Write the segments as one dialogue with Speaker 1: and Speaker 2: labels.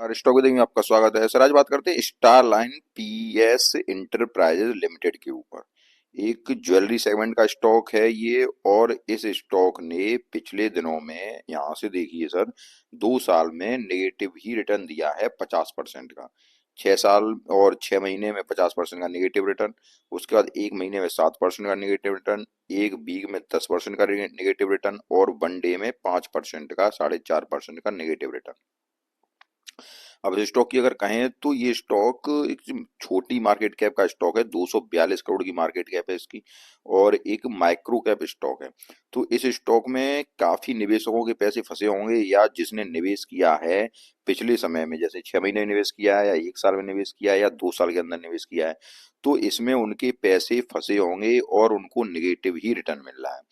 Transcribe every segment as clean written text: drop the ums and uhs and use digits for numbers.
Speaker 1: और stock with में आपका स्वागत है सर। आज बात करते हैं star line PS enterprises limited के ऊपर। एक ज्वेलरी सेगमेंट का स्टॉक है ये, और इस स्टॉक ने पिछले दिनों में यहाँ से देखिए सर, 2 साल में नेगेटिव ही रिटर्न दिया है 50% का। 6 साल और 6 महीने में 50% का नेगेटिव रिटर्न, उसके बाद 1 महीने में 7% का नेगेटिव रिटर्न, एक वीक में 10% का नेगेटिव रिटर्न, और 1 डे में 5% का 4.5% का नेगेटिव रिटर्न। अब इस स्टॉक की अगर कहें तो ये स्टॉक एक छोटी मार्केट कैप का स्टॉक है, 242 करोड़ की मार्केट कैप है इसकी, और एक माइक्रो कैप स्टॉक है। तो इस स्टॉक में काफी निवेशकों के पैसे फंसे होंगे, या जिसने निवेश किया है पिछले समय में, जैसे 6 महीने में निवेश किया है, या 1 साल में निवेश किया है, या 2 साल के अंदर निवेश किया है, तो इसमें उनके पैसे फंसे होंगे और उनको निगेटिव ही रिटर्न मिल रहा है।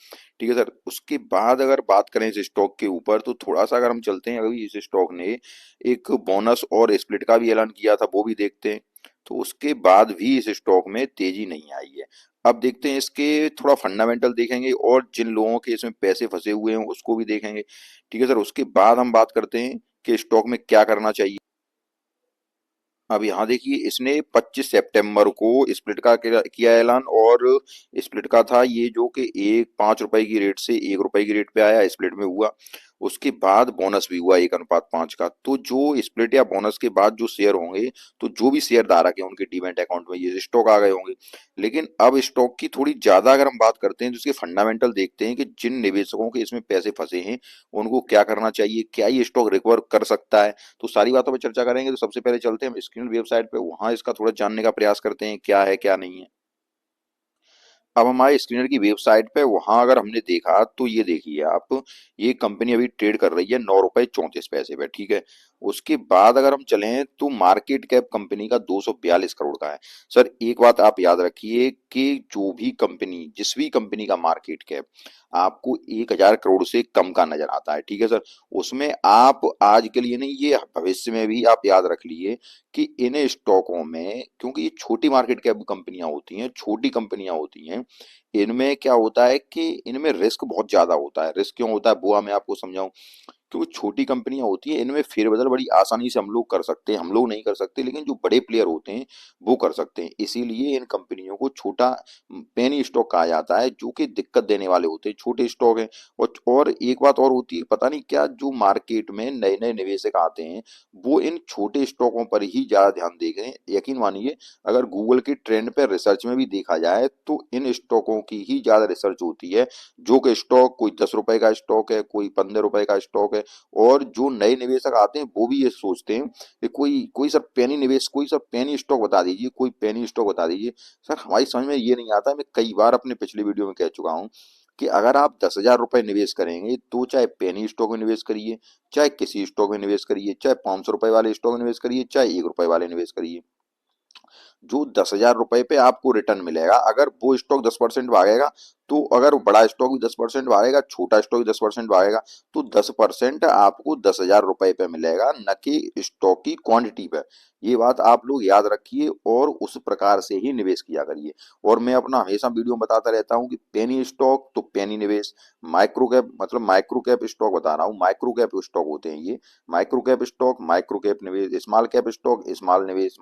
Speaker 1: ठीक है सर। उसके बाद अगर बात करें इस स्टॉक के ऊपर, तो थोड़ा सा अगर हम चलते हैं, अभी इस स्टॉक ने एक बोनस और स्प्लिट का भी ऐलान किया था, वो भी देखते हैं। तो उसके बाद भी इस स्टॉक में तेजी नहीं आई है। अब देखते हैं इसके थोड़ा फंडामेंटल देखेंगे, और जिन लोगों के इसमें पैसे फंसे हुए हैं उसको भी देखेंगे। ठीक है सर। उसके बाद हम बात करते हैं कि स्टॉक में क्या करना चाहिए। अब यहाँ देखिए, इसने 25 सितंबर को स्प्लिट का किया ऐलान, और स्प्लिट का था ये जो कि एक 5 रुपए की रेट से 1 रुपए की रेट पे आया, स्प्लिट में हुआ। उसके बाद बोनस भी हुआ 1:5 का। तो जो स्प्लिट या बोनस के बाद जो शेयर होंगे, तो जो भी शेयर धारक है उनके डीमैट अकाउंट में ये स्टॉक आ गए होंगे। लेकिन अब स्टॉक की थोड़ी ज्यादा अगर हम बात करते हैं, तो इसके फंडामेंटल देखते हैं कि जिन निवेशकों के इसमें पैसे फंसे हैं उनको क्या करना चाहिए, क्या ये स्टॉक रिकवर कर सकता है। तो सारी बातों पर चर्चा करेंगे। तो सबसे पहले चलते हैं हम स्क्रीन वेबसाइट पे, वहां इसका थोड़ा जानने का प्रयास करते हैं क्या है क्या नहीं है। अब हमारे स्क्रीनर की वेबसाइट पे वहां अगर हमने देखा, तो ये देखिए आप, ये कंपनी अभी ट्रेड कर रही है 9 रुपए 34 पैसे पे। ठीक है। उसके बाद अगर हम चलें, तो मार्केट कैप कंपनी का 242 करोड़ का है। सर एक बात आप याद रखिए कि जो भी कंपनी, जिस भी कंपनी का मार्केट कैप आपको 1,000 करोड़ से कम का नजर आता है, ठीक है सर, उसमें आप आज के लिए नहीं, ये भविष्य में भी आप याद रख लीजिए कि इन स्टॉकों में, क्योंकि ये छोटी मार्केट कैप कंपनियां होती हैं, छोटी कंपनियां होती हैं, इनमें क्या होता है कि इनमें रिस्क बहुत ज्यादा होता है। रिस्क क्यों होता है वो मैं आपको समझाऊं। क्योंकि छोटी कंपनियां होती हैं, इनमें फेरबदल बड़ी आसानी से हम लोग कर सकते हैं, हम लोग नहीं कर सकते, लेकिन जो बड़े प्लेयर होते हैं वो कर सकते हैं। इसीलिए इन कंपनियों को छोटा पेनी स्टॉक कहा जाता है, जो कि दिक्कत देने वाले होते हैं, छोटे स्टॉक हैं। और एक बात और होती है, पता नहीं क्या, जो मार्केट में नए नए निवेशक आते हैं वो इन छोटे स्टॉकों पर ही ज्यादा ध्यान दे रहे हैं। यकीन मानिए, अगर गूगल के ट्रेंड पर रिसर्च में भी देखा जाए, तो इन स्टॉकों की ही ज्यादा रिसर्च होती है। जो कि स्टॉक कोई 10 रुपए का स्टॉक है, कोई 15 रुपए का स्टॉक है। और जो नए निवेशक आते हैं वो भी ये सोचते हैं कि कोई कोई सर पेनी निवेश, कोई सर पेनी स्टॉक बता दीजिए, कोई पेनी स्टॉक बता दीजिए। सर हमारी समझ में ये नहीं आता। मैं कई बार अपने पिछले वीडियो में कह चुका हूँ कि अगर आप 10,000 रुपए निवेश करेंगे, तो चाहे पेनी स्टॉक में निवेश करिए, चाहे किसी स्टॉक में निवेश करिए, चाहे 500 रुपए वाले स्टॉक में निवेश करिए, चाहे 1 रुपए वाले निवेश करिए, जो 10,000 रुपए पे आपको रिटर्न मिलेगा, अगर वो स्टॉक 10% भागेगा, तो अगर बड़ा स्टॉक भी 10% भागेगा, छोटा स्टॉक भी 10% भागेगा, तो 10% आपको 10,000 रुपए पे मिलेगा, न कि स्टॉक की क्वांटिटी पे। ये बात आप लोग याद रखिए और उस प्रकार से ही निवेश किया करिए। और मैं अपना हमेशा वीडियो में बताता रहता हूँ कि पेनी स्टॉक तो पेनी निवेश, माइक्रो कैप मतलब माइक्रो कैप स्टॉक बता रहा हूँ, माइक्रो कैप स्टॉक होते हैं ये। Micro cap stock micro cap निवेश, स्मॉल कैप स्टॉक स्मॉल निवेश,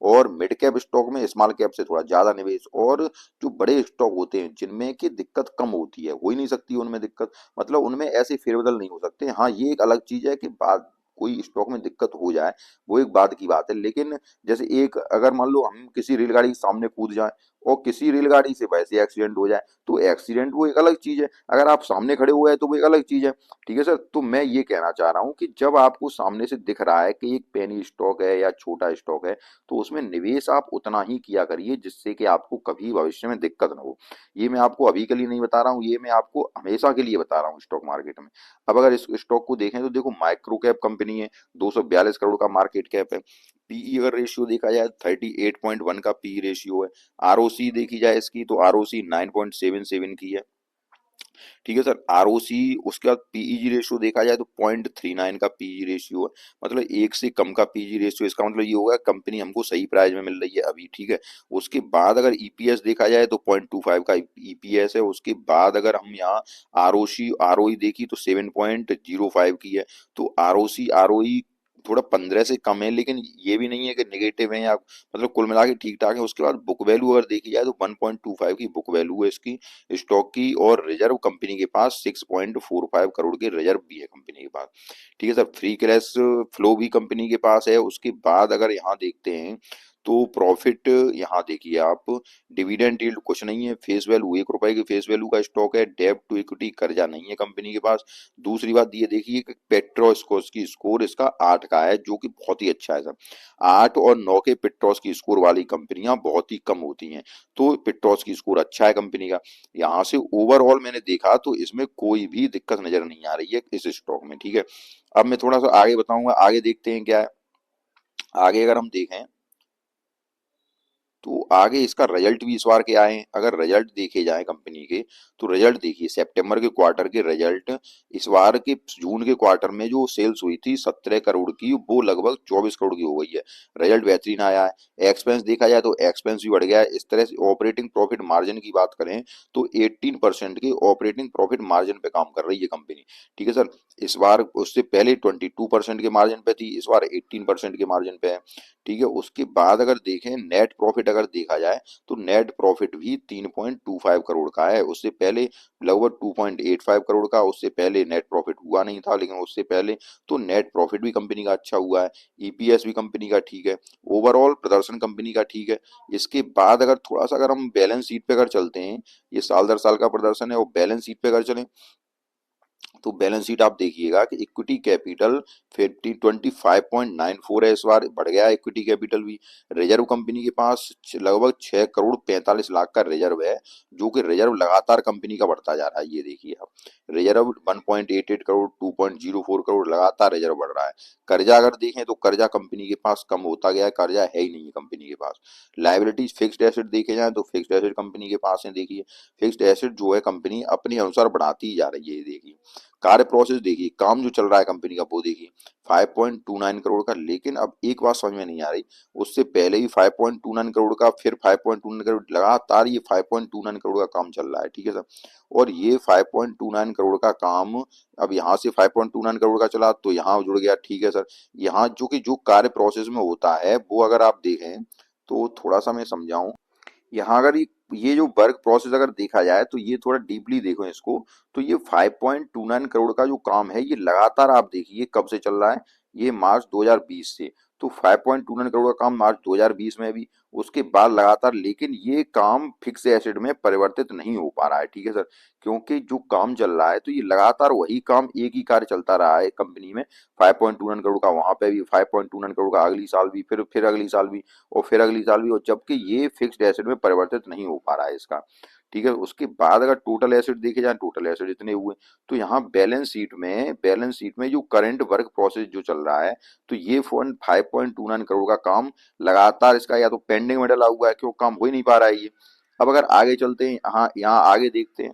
Speaker 1: और मिड कैप स्टॉक में स्मॉल कैप से थोड़ा ज्यादा निवेश। और जो बड़े स्टॉक होते हैं जिनमें की दिक्कत कम होती है, हो ही नहीं सकती उनमें दिक्कत, मतलब उनमें ऐसे फेरबदल नहीं हो सकते। हाँ, ये एक अलग चीज है कि बात कोई स्टॉक में दिक्कत हो जाए, वो एक बाद की बात है। लेकिन जैसे एक, अगर मान लो हम किसी रेलगाड़ी के सामने कूद जाए और किसी रेलगाड़ी से वैसे एक्सीडेंट हो जाए, तो एक्सीडेंट वो एक अलग चीज है, अगर आप सामने खड़े हुए हैं तो वो एक अलग चीज है। ठीक है सर। तो मैं ये कहना चाह रहा हूँ कि जब आपको सामने से दिख रहा है कि एक पेनी स्टॉक है या छोटा स्टॉक है, तो उसमें निवेश आप उतना ही किया करिए जिससे कि आपको कभी भविष्य में दिक्कत ना हो। ये मैं आपको अभी के लिए नहीं बता रहा हूँ, ये मैं आपको हमेशा के लिए बता रहा हूँ स्टॉक मार्केट में। अब अगर इस स्टॉक को देखें, तो देखो माइक्रो कैप कंपनी है, 242 करोड़ का मार्केट कैप है। पीई अगर रेशियो देखा जाए, 38.1 का पी रेशियो है। आरओसी देखी जाए इसकी, तो आरओसी 9.77 की है। ठीक है सर। आरओसी, उसके बाद पीईजी रेशियो देखा जाए तो 0.39 का पीजी रेशियो है, मतलब एक से कम का पीजी रेशियो। इसका मतलब ये होगा कंपनी हमको सही प्राइस में मिल रही है अभी। ठीक है। उसके बाद अगर ईपीएस देखा जाए तो 0.25 का ईपीएस है। उसके बाद अगर हम यहाँ आरओसी आरओई देखी तो 7.05 की है। तो आरओसी आरओई थोड़ा 15 से कम है, लेकिन ये भी नहीं है कि नेगेटिव है या मतलब कुल मिला के ठीक ठाक है। उसके बाद बुक वैल्यू अगर देखी जाए तो 1.25 की बुक वैल्यू है इसकी स्टॉक की, और रिजर्व कंपनी के पास 6.45 करोड़ के रिजर्व भी है कंपनी के पास। ठीक है सर। फ्री कैश फ्लो भी कंपनी के पास है। उसके बाद अगर यहाँ देखते हैं तो प्रॉफिट, यहाँ देखिए आप, डिविडेंड यील्ड कुछ नहीं है, फेस वैल्यू 1 रुपए की फेस वैल्यू का स्टॉक है, डेब्ट टू इक्विटी कर्जा नहीं है कंपनी के पास। दूसरी बात ये देखिए कि पेट्रोस्कोस की स्कोर इसका 8 का है, जो कि बहुत ही अच्छा है सर। 8 और 9 के पेट्रोस की स्कोर वाली कंपनियां बहुत ही कम होती हैं, तो पेट्रोस की स्कोर अच्छा है कंपनी का। यहाँ से ओवरऑल मैंने देखा तो इसमें कोई भी दिक्कत नजर नहीं आ रही है इस स्टॉक में। ठीक है। अब मैं थोड़ा सा आगे बताऊंगा, आगे देखते हैं क्या है। आगे अगर हम देखें तो आगे इसका रिजल्ट भी इस बार के आए हैं। अगर रिजल्ट देखे जाए कंपनी के, तो रिजल्ट देखिए सितंबर के क्वार्टर के रिजल्ट, इस बार के जून के क्वार्टर में जो सेल्स हुई थी 17 करोड़ की, वो लगभग 24 करोड़ की हो गई है। रिजल्ट बेहतरीन आया है। एक्सपेंस देखा जाए तो एक्सपेंस भी बढ़ गया है। इस तरह से ऑपरेटिंग प्रॉफिट मार्जिन की बात करें तो 18% की ऑपरेटिंग प्रॉफिट मार्जिन पे काम कर रही है कंपनी। ठीक है सर। इस बार उससे पहले 22% के मार्जिन पे थी, इस बार 18% के मार्जिन पे है। ठीक है। उसके बाद अगर देखें नेट प्रॉफिट अगर देखा जाए तो नेट प्रॉफिट भी 3.25 करोड़ का है। उससे पहले लगभग 2.85 करोड़ का, उससे पहले नेट प्रॉफिट हुआ नहीं था, लेकिन उससे पहले तो नेट प्रॉफिट भी कंपनी का अच्छा हुआ है। ईपीएस भी कंपनी का ठीक है। ओवरऑल प्रदर्शन कंपनी का ठीक है। इसके बाद अगर थोड़ा सा अगर हम बैलेंस शीट पे अगर चलते हैं, ये साल दर साल का प्रदर्शन है, और बैलेंस शीट पे अगर चलें तो बैलेंस शीट आप देखिएगा कि इक्विटी कैपिटल 25.94 है, इस बार बढ़ गया है इक्विटी कैपिटल भी। रिजर्व कंपनी के पास लगभग 6 करोड़ 45 लाख का रिजर्व है, जो कि रिजर्व लगातार कंपनी का बढ़ता जा रहा है। ये देखिए आप, रिजर्व 1.88 करोड़ 2.04 करोड़ लगातार रिजर्व बढ़ रहा है। कर्जा अगर देखें तो कर्जा कंपनी के पास कम होता गया है, कर्जा है ही नहीं है कंपनी के पास। लाइबिलिटीज फिक्स्ड एसेट देखे जाए तो फिक्स्ड एसेट कंपनी के पास है। देखिए फिक्स्ड एसेट जो है कंपनी अपने अनुसार बढ़ाती ही जा रही है। ये देखिए कार्य प्रोसेस देखिए, काम जो चल रहा है कंपनी का वो देखिए 5.29 करोड़ का। लेकिन अब एक बात समझ में नहीं आ रही, उससे पहले ही 5.29 करोड़ का, फिर 5.29 करोड़, लगातार ये 5.29 करोड़ का काम चल रहा है। ठीक है सर। और ये 5.29 करोड़ का काम, अब यहाँ से 5.29 करोड़ का चला तो यहाँ जुड़ गया। ठीक है सर। यहाँ जो कि जो कार्य प्रोसेस में होता है वो अगर आप देखें तो थोड़ा सा मैं समझाऊं, यहाँ अगर ये जो वर्क प्रोसेस अगर देखा जाए तो ये थोड़ा डीपली देखो इसको, तो ये 5.29 करोड़ का जो काम है ये लगातार आप देखिए कब से चल रहा है, ये मार्च 2020 से। तो 5.29 करोड़ का काम मार्च 2020 में भी, उसके बाद लगातार, लेकिन ये काम फिक्स एसेट में परिवर्तित नहीं हो पा रहा है। ठीक है सर। क्योंकि जो काम चल रहा है तो ये लगातार वही काम, एक ही कार्य चलता रहा है कंपनी में। 5.29 करोड़ का वहां पे भी, 5.29 करोड़ का अगली साल भी, फिर अगली साल भी, और फिर अगली साल भी, और जबकि ये फिक्स्ड एसेट में परिवर्तित नहीं हो पा रहा है इसका। ठीक है। उसके बाद अगर टोटल एसेट देखे जाए, टोटल एसेट इतने हुए, तो यहाँ बैलेंस शीट में जो करंट वर्क प्रोसेस जो चल रहा है, तो ये फंड 5.29 करोड़ का काम लगातार इसका या तो पेंडिंग में डला हुआ है, क्यों काम हो ही नहीं पा रहा है ये। अब अगर आगे चलते हैं, हाँ यहाँ आगे देखते हैं,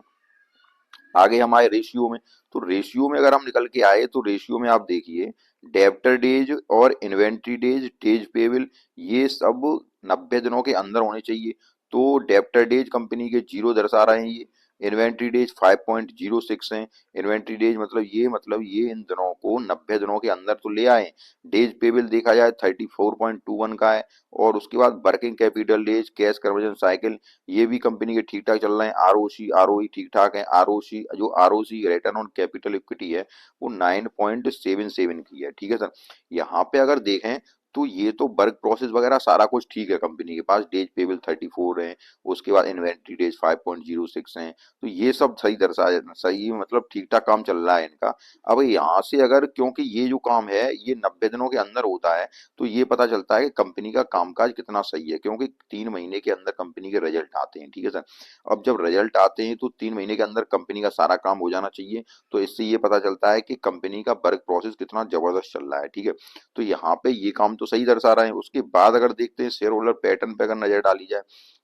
Speaker 1: आगे हमारे रेशियो में, तो रेशियो में अगर हम निकल के आए तो रेशियो में आप देखिए डेब्टर डेज और इन्वेंट्री डेज, डेज पेबल, ये सब 90 दिनों के अंदर होने चाहिए। तो डेब्टर डेज कंपनी के 0 दर्शा रहे हैं ये। इन्वेंट्री डेज 5.06 हैं। इन्वेंट्री डेज मतलब ये इन दिनों को 90 दिनों के अंदर तो ले आए। डेज पेबल देखा जाए 34.21 का है। और उसके बाद working capital days, cash conversion cycle, ये भी कंपनी के ठीक ठाक चल रहे हैं। आरओसी आरओई ठीक ठाक है। ROC return on capital equity है, वो 9.77 की है। ठीक है सर। यहाँ पे अगर देखें तो ये तो वर्क प्रोसेस वगैरह सारा कुछ ठीक है कंपनी के पास। डेज पेबल 34 है, उसके बाद इन्वेंट्री डेज 5.06 है, तो ये सब सही दर्शा, सही मतलब ठीक ठाक काम चल रहा है इनका। अब यहाँ से अगर, क्योंकि ये जो काम है ये 90 दिनों के अंदर होता है, तो ये पता चलता है कि कंपनी का कामकाज कितना सही है, क्योंकि 3 महीने के अंदर कंपनी के रिजल्ट आते हैं। ठीक है सर। अब जब रिजल्ट आते हैं तो 3 महीने के अंदर कंपनी का सारा काम हो जाना चाहिए, तो इससे ये पता चलता है कि कंपनी का वर्क प्रोसेस कितना जबरदस्त चल रहा है। ठीक है। तो यहाँ पे ये काम तो सही दर्शा रहे हैं। उसके बाद अगर देखते हैं शेयर होल्डर पैटर्न पे अगर नजर डाली जाए,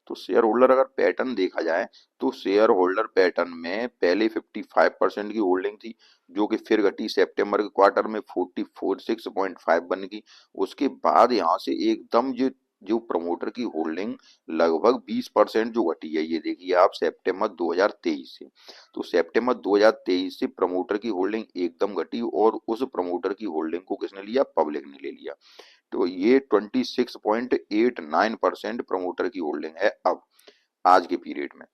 Speaker 1: तो शेयर होल्डर अगर पैटर्न देखा जाए तो शेयर होल्डर पैटर्न में पहले 55% की होल्डिंग थी, जो कि फिर घटी सितंबर के क्वार्टर में 46.5 बन गई। उसके बाद यहाँ से एकदम जो जो प्रमोटर की होल्डिंग लगभग 20% जो घटी है, ये देखिए आप सितंबर 2023 से। तो सितंबर 2023 से प्रमोटर की होल्डिंग एकदम घटी और उस प्रमोटर की होल्डिंग को किसने लिया? पब्लिक ने ले लिया। तो ये 26.89% प्रमोटर की होल्डिंग है अब, आज के पीरियड में।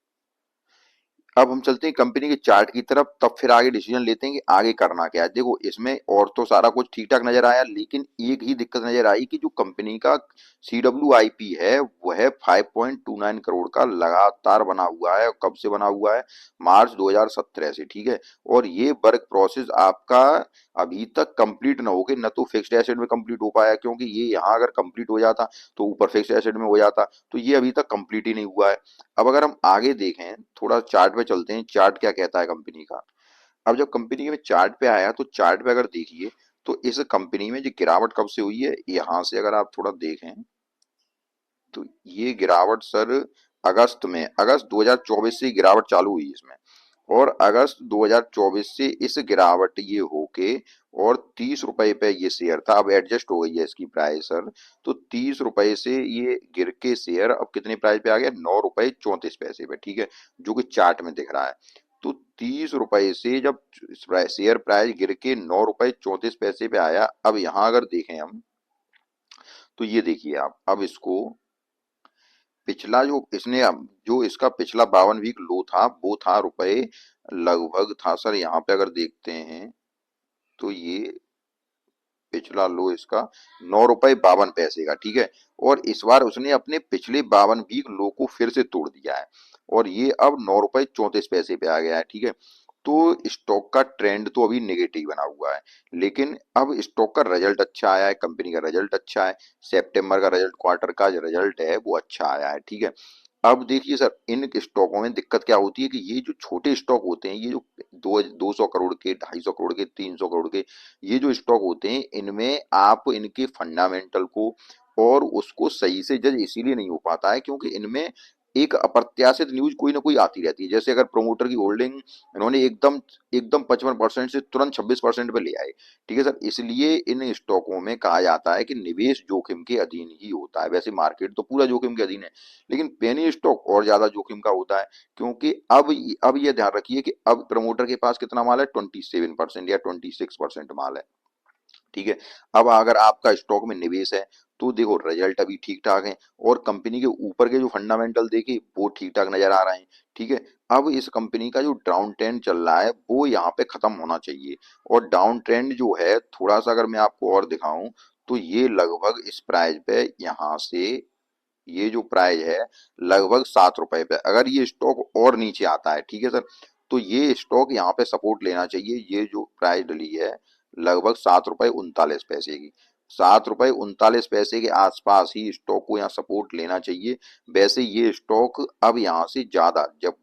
Speaker 1: अब हम चलते हैं कंपनी के चार्ट की तरफ, तब फिर आगे डिसीजन लेते हैं कि आगे करना क्या है। देखो इसमें और तो सारा कुछ ठीक ठाक नजर आया, लेकिन एक ही दिक्कत नजर आई कि जो कंपनी का CWIP है वह 5.29 करोड़ का लगातार बना हुआ है। कब से बना हुआ है? मार्च 2017 से, ठीक है। और ये वर्क प्रोसेस आपका अभी तक कंप्लीट न होके न तो फिक्स्ड एसेट में कंप्लीट हो पाया, क्योंकि ये यहाँ अगर कंप्लीट हो जाता तो ऊपर फिक्स्ड एसेट में हो जाता, तो ये अभी तक कंप्लीट ही नहीं हुआ है। अब अगर हम आगे देखें, थोड़ा चार्ट पे चलते हैं, चार्ट क्या कहता है कंपनी का। अब जब कंपनी में चार्ट पे आया तो चार्ट पे अगर देखिए तो इस कंपनी में जो गिरावट कब से हुई है, यहाँ से अगर आप थोड़ा देखें तो ये गिरावट सर अगस्त 2024 से गिरावट चालू हुई इसमें। और अगस्त 2024 से इस गिरावट ये होके और 30 रुपए पे ये शेयर था, अब एडजस्ट हो गई है इसकी प्राइस सर। तो 30 रुपए से ये गिर के शेयर अब कितने प्राइस पे आ गया? 9 रुपए 34 पैसे पे, ठीक है, जो कि चार्ट में दिख रहा है। तो 30 रुपए से जब शेयर प्राइस गिर के 9 रुपए 34 पैसे पे आया, अब यहाँ अगर देखें हम तो ये देखिए आप, अब इसको पिछला जो इसने जो इसका पिछला 52 वीक लो था वो था रुपए लगभग था सर, यहाँ पे अगर देखते हैं तो ये पिछला लो इसका 9 रुपए 52 पैसे का, ठीक है। और इस बार उसने अपने पिछले 52 वीक लो को फिर से तोड़ दिया है और ये अब 9 रुपए 34 पैसे पे आ गया है, ठीक है। तो स्टॉक का ट्रेंड तो अभी नेगेटिव बना हुआ है, लेकिन अब स्टॉक का रिजल्ट अच्छा आया है, कंपनी का रिजल्ट अच्छा है। सितंबर का रिजल्ट, क्वार्टर का जो रिजल्ट है वो अच्छा आया है, ठीक है। अब देखिए सर, इन स्टॉकों में दिक्कत क्या होती है कि ये जो छोटे स्टॉक होते हैं, ये जो 200 करोड़ के, 250 करोड़ के, 300 करोड़ के, ये जो स्टॉक होते हैं, इनमें आप इनके फंडामेंटल को और उसको सही से जज इसीलिए नहीं हो पाता है क्योंकि इनमें एक अप्रत्याशित न्यूज कोई ना कोई आती रहती है। जैसे अगर प्रमोटर की होल्डिंग इन्होंने एकदम एकदम 55% से तुरंत 26% पे ले आए, ठीक है सर। इसलिए इन स्टॉकों में कहा जाता है कि निवेश जोखिम के अधीन ही होता है। वैसे मार्केट तो पूरा जोखिम के अधीन है, लेकिन पेनी स्टॉक और ज्यादा जोखिम का होता है, क्योंकि अब ये ध्यान रखिए कि अब प्रमोटर के पास कितना माल है? 27% या 26% माल है, ठीक है। अब अगर आपका स्टॉक में निवेश है तो देखो रिजल्ट अभी ठीक ठाक है और कंपनी के ऊपर के जो फंडामेंटल देखे वो ठीक ठाक नजर आ रहे हैं, ठीक है। अब इस कंपनी का जो डाउन ट्रेंड चल रहा है वो यहाँ पे खत्म होना चाहिए। और डाउन ट्रेंड जो है थोड़ा सा अगर मैं आपको और दिखाऊं तो ये लगभग इस प्राइस पे, यहाँ से ये जो प्राइस है लगभग 7 रुपए पे, अगर ये स्टॉक और नीचे आता है, ठीक है सर, तो ये स्टॉक यहाँ पे सपोर्ट लेना चाहिए। ये जो प्राइस डली है लगभग 7 रुपए 39 पैसे की, 7 रुपए 39 पैसे के आसपास ही स्टॉक को यहाँ सपोर्ट लेना चाहिए। वैसे ये स्टॉक अब यहाँ से ज्यादा, जब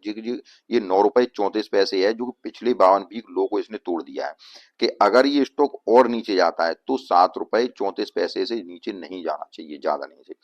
Speaker 1: ये 9 रुपए 34 पैसे है जो कि पिछले 52 वीक लो को इसने तोड़ दिया है, कि अगर ये स्टॉक और नीचे जाता है तो 7 रुपए 34 पैसे से नीचे नहीं जाना चाहिए, ज्यादा नीचे।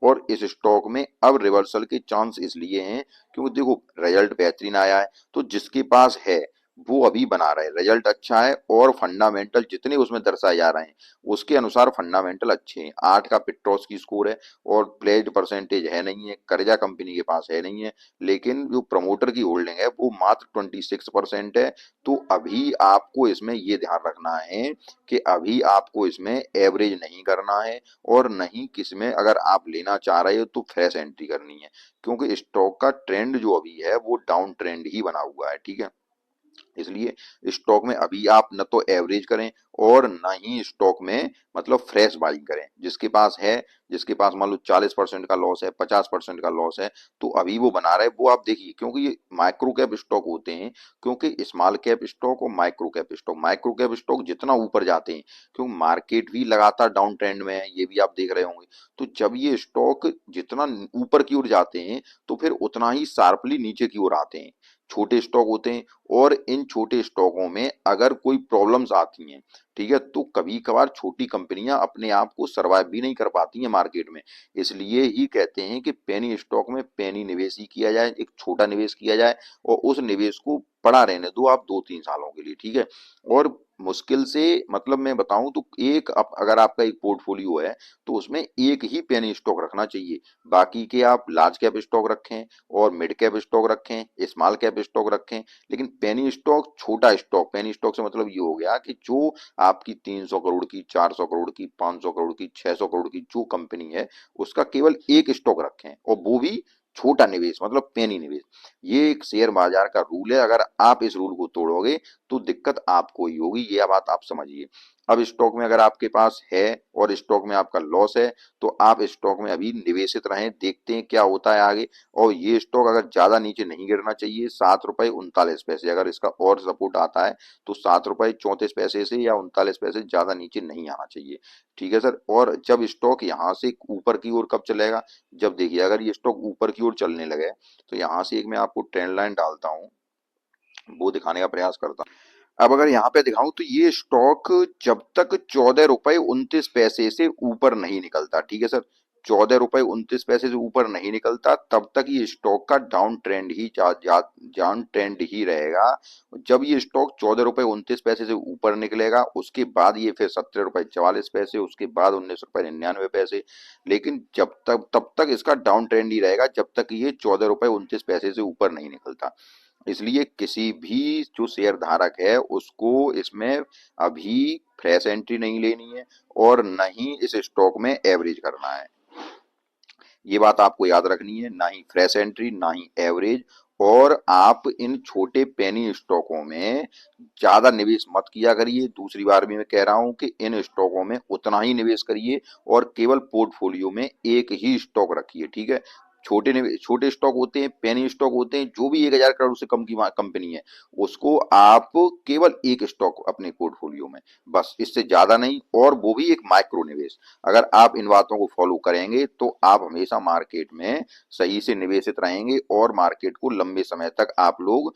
Speaker 1: और इस स्टॉक में अब रिवर्सल के चांस इसलिए हैं क्योंकि देखो रिजल्ट बेहतरीन आया है, तो जिसके पास है वो अभी बना रहे, रिजल्ट अच्छा है और फंडामेंटल जितने उसमें दर्शाए जा रहे हैं उसके अनुसार फंडामेंटल अच्छे हैं। 8 का पिट्रोस की स्कोर है और प्लेज परसेंटेज है नहीं है, कर्जा कंपनी के पास है नहीं है, लेकिन जो प्रमोटर की होल्डिंग है वो मात्र 26% है। तो अभी आपको इसमें ये ध्यान रखना है कि अभी आपको इसमें एवरेज नहीं करना है और नहीं किसमें अगर आप लेना चाह रहे हो तो फ्रेश एंट्री करनी है, क्योंकि स्टॉक का ट्रेंड जो अभी है वो डाउन ट्रेंड ही बना हुआ है, ठीक है। इसलिए स्टॉक में अभी आप न तो एवरेज करें और न ही स्टॉक में मतलब फ्रेश बाइंग करें। जिसके पास है, जिसके पास मान लो 40% का लॉस है, 50% का लॉस है, तो अभी वो बना रहे वो आप देखिए, क्योंकि ये माइक्रो कैप स्टॉक होते हैं। क्योंकि स्मॉल कैप स्टॉक और माइक्रो कैप स्टॉक जितना ऊपर जाते हैं, क्योंकि मार्केट भी लगातार डाउन ट्रेंड में है, ये भी आप देख रहे होंगे। तो जब ये स्टॉक जितना ऊपर की ओर जाते हैं तो फिर उतना ही शार्पली नीचे की ओर आते हैं। छोटे स्टॉक होते हैं और इन छोटे स्टॉकों में अगर कोई प्रॉब्लम्स आती हैं, ठीक है। तो कभी कभार छोटी कंपनियां अपने आप को सरवाइव भी नहीं कर पाती हैं मार्केट में। इसलिए ही कहते हैं कि पेनी स्टॉक में पेनी निवेश ही किया जाए, एक छोटा निवेश किया जाए और उस निवेश को पड़ा रहने दो आप 2-3 सालों के लिए, ठीक है। और मुश्किल से, मतलब मैं बताऊं तो अगर आपका एक पोर्टफोलियो है तो उसमें एक ही पेनी स्टॉक रखना चाहिए। बाकी के आप लार्ज कैप स्टॉक रखें और मिड कैप स्टॉक रखें, स्मॉल कैप स्टॉक रखें, लेकिन पेनी स्टॉक छोटा स्टॉक, पेनी स्टॉक से मतलब ये हो गया कि जो आपकी 300 करोड़ की, 400 करोड़ की, 500 करोड़ की, 600 करोड़ की जो कंपनी है उसका केवल एक स्टॉक रखें और वो भी छोटा निवेश, मतलब पेनी निवेश। ये एक शेयर बाजार का रूल है, अगर आप इस रूल को तोड़ोगे तो दिक्कत आपको ही होगी, ये बात आप समझिए। अब स्टॉक में अगर आपके पास है और स्टॉक में आपका लॉस है तो आप स्टॉक में अभी निवेशित रहें, देखते हैं क्या होता है आगे। और ये स्टॉक अगर ज्यादा नीचे नहीं गिरना चाहिए, 7 रुपए 39 पैसे अगर इसका और सपोर्ट आता है तो 7 रुपए 34 पैसे से या 39 पैसे ज्यादा नीचे नहीं आना चाहिए, ठीक है सर। और जब स्टॉक यहाँ से ऊपर की ओर कब चलेगा, जब देखिए अगर ये स्टॉक ऊपर की ओर चलने लगे तो यहाँ से एक मैं आपको ट्रेंड लाइन डालता हूँ, वो दिखाने का प्रयास करता हूँ। अब अगर यहाँ पे दिखाऊं तो ये स्टॉक जब तक 14 रुपए 29 पैसे से ऊपर नहीं निकलता, ठीक है सर, 14 रुपए 29 पैसे से ऊपर नहीं निकलता तब तक ये स्टॉक का डाउन ट्रेंड ही रहेगा। जब ये स्टॉक 14 रुपए 29 पैसे से ऊपर निकलेगा उसके बाद ये फिर 17 रुपए 44 पैसे, उसके बाद 19 रुपए 99 पैसे। लेकिन जब तक तब तक इसका डाउन ट्रेंड ही रहेगा जब तक ये 14 रुपए 29 पैसे से ऊपर नहीं निकलता। इसलिए किसी भी जो शेयर धारक है उसको इसमें अभी फ्रेश एंट्री नहीं लेनी है और न ही इस स्टॉक में एवरेज करना है। ये बात आपको याद रखनी है, ना ही फ्रेश एंट्री ना ही एवरेज। और आप इन छोटे पेनी स्टॉकों में ज्यादा निवेश मत किया करिए, दूसरी बार भी मैं कह रहा हूं कि इन स्टॉकों में उतना ही निवेश करिए और केवल पोर्टफोलियो में एक ही स्टॉक रखिए, ठीक है। छोटे स्टॉक होते हैं, पेनी स्टॉक होते हैं, जो भी 1,000 करोड़ से कम की कंपनी है उसको आप केवल एक स्टॉक अपने पोर्टफोलियो में, बस इससे ज्यादा नहीं, और वो भी एक माइक्रो निवेश। अगर आप इन बातों को फॉलो करेंगे तो आप हमेशा मार्केट में सही से निवेशित रहेंगे और मार्केट को लंबे समय तक आप लोग,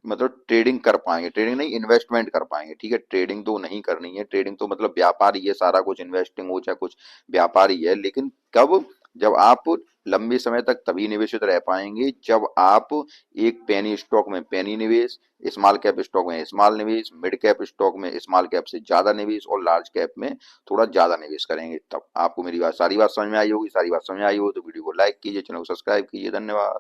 Speaker 1: मतलब ट्रेडिंग कर पाएंगे, ट्रेडिंग नहीं इन्वेस्टमेंट कर पाएंगे, ठीक है। ट्रेडिंग तो नहीं करनी है, ट्रेडिंग तो मतलब व्यापार ही है, सारा कुछ इन्वेस्टिंग हो चाहे कुछ व्यापार ही है, लेकिन कब, जब आप लंबे समय तक तभी निवेशित रह पाएंगे जब आप एक पेनी स्टॉक में पेनी निवेश, स्मॉल कैप स्टॉक में स्मॉल निवेश, मिड कैप स्टॉक में स्मॉल कैप से ज्यादा निवेश और लार्ज कैप में थोड़ा ज्यादा निवेश करेंगे। तब आपको मेरी बात, सारी बात समझ में आई होगी, सारी बात समझ में आई हो तो वीडियो को लाइक कीजिए, चैनल को सब्सक्राइब कीजिए, धन्यवाद।